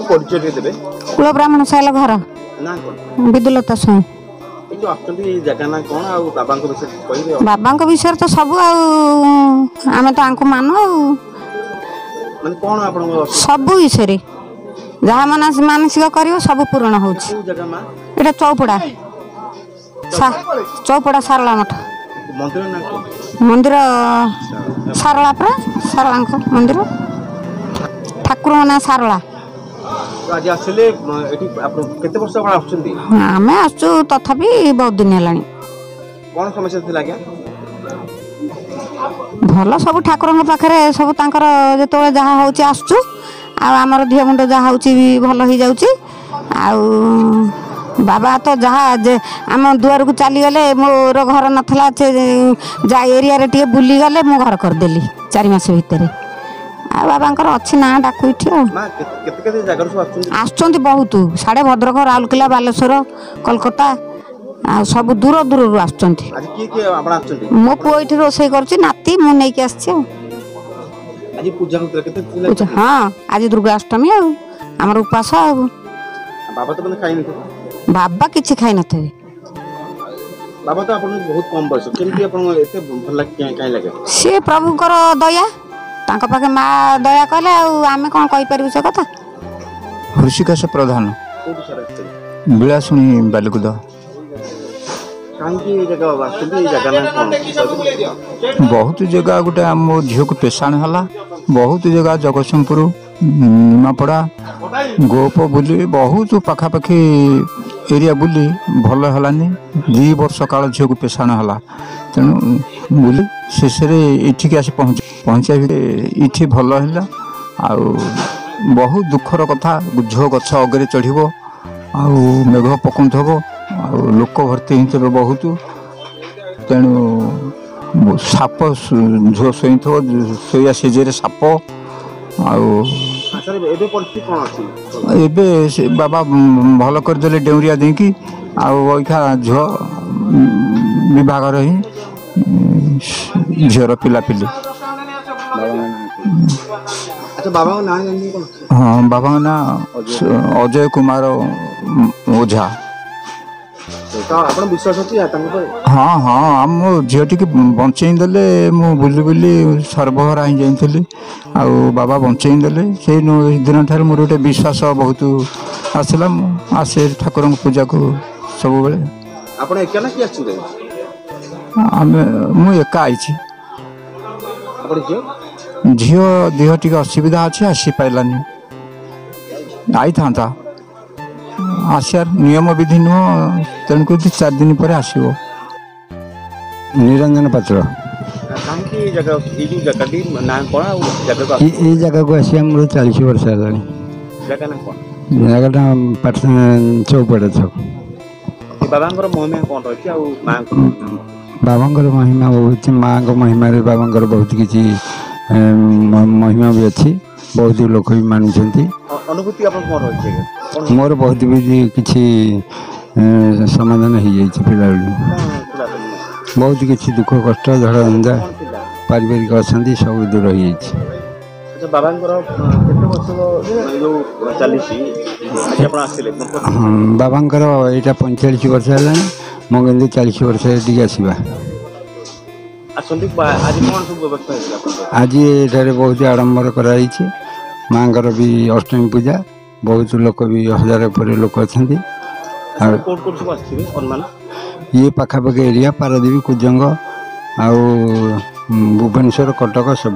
परिचय देबे कुल ब्राह्मण साइल घर ना कोन विदुलता स्वाई ए जो आछंती जगह ना कोन आ बाबा को विषय कहि बाबा विषय तो सब आम तो आंको मानु माने कोन आपन सब विषय जहाँ मानसिक कर सब पूरण हो चौपड़ा चौपड़ा सारला मठ मंदिर ना मंदिर सारला परा सारला मंदिर ठाकुर ना सारला आज आसले एठी आप केते वर्ष बडा आछंती आमे आछू तथापि बहुत दिन हेलानी कोन समस्या थिला क्या भल सब ठाकुर पाखे सब तांकर जेतोले जहाँ होची आछू आ हमर धिया मुंड जहाँ होची भल हो जाउची आ बाबा तो जहाँ आम दुआर को चली गले मोर घर नथला जा एरिया रे टे बुली गले मो घर करदेली 4 मास भितर आ बाबांकर अच्छी ना डाकु इठी आसुचंती बहुत साढ़े भद्रक राउरकेला बालेश्वर कोलकाता आ सब दूर दूर आसुचंती मो पुओ इठी रोसई करछि नाती मु नै के आछछि आज पूजा केते हाँ आज दुर्गाष्टमी आ हमर उपास आ बाबा तो खाई नहीं बाबा किछि खाई नथे बाबा तो आपन बहुत कम बयस केमती आपन एते भल लागे काई लागे से प्रभुकर दया तांका पाखे मा दया कले आमे कोन कहि परबु से कथा ऋषिकेश प्रधान बिलासुनी बालिकुद कांकी जगह वास्तु जगह ना कोन बहुत जगह गोटे आम झील को पेशाण हला बहुत जगह जगतसिंहपुर निमापड़ा गोप बुली बहुत पाखापाखि एरिया बुली भल हलानी 2 वर्ष काल झील को पेशाण हला तेणु बुली शेष इठिक आसी पहुँचा इठी भल है आ बहुत दुखर कथा झो गछ अगे चढ़ मेघ पकुंथ हम आ लोक भर्ती ही बहुत तेणु साप झो शोई शोया सीजे साप एबे बाबा भल करदे डेउरिया देकी आखा झो विभाग ही झीर पिलापिली हाँ बाबा ना अजय कुमार ओझा हाँ हाँ आम झीटी बंचई देले बुली बुली सर्वहरा ही जाइली आ बाबा बंचई देले से दिन ठार मोर गोटे विश्वास बहुत आसला आसे ठाकुर पूजा को सब बेले मु एका आई झील देह टी असुविधा अच्छे आसी पारानी आई था आसार नियम विधि नुह तेणुक 4 दिन पर आसो निरंजन पात्र ये जगह को आसी 40 वर्ष है जगह चौपड़ा छक बाबा महिमा बहुत माँ को महिमा बाबा बहुत किसी महिमा भी अच्छी बहुत लोक भी मानुंट अनुभूति मोर बहुत भी किसी समाधान हो जाए पिला बहुत किसी दुख कष्ट झड़ा अंधा पारिवारिक अशांति सब दूर हो जाए बाबांकर यहाँ 45 वर्ष है मो 40 वर्ष आसवा आज ये बहुत आडंबर कराई माँ भी अष्टमी पूजा बहुत लोक भी 1000 पर लोक अच्छा ये पाखापाखि एरिया पारादीप कुजंग आ भुवनेश्वर कटक सब।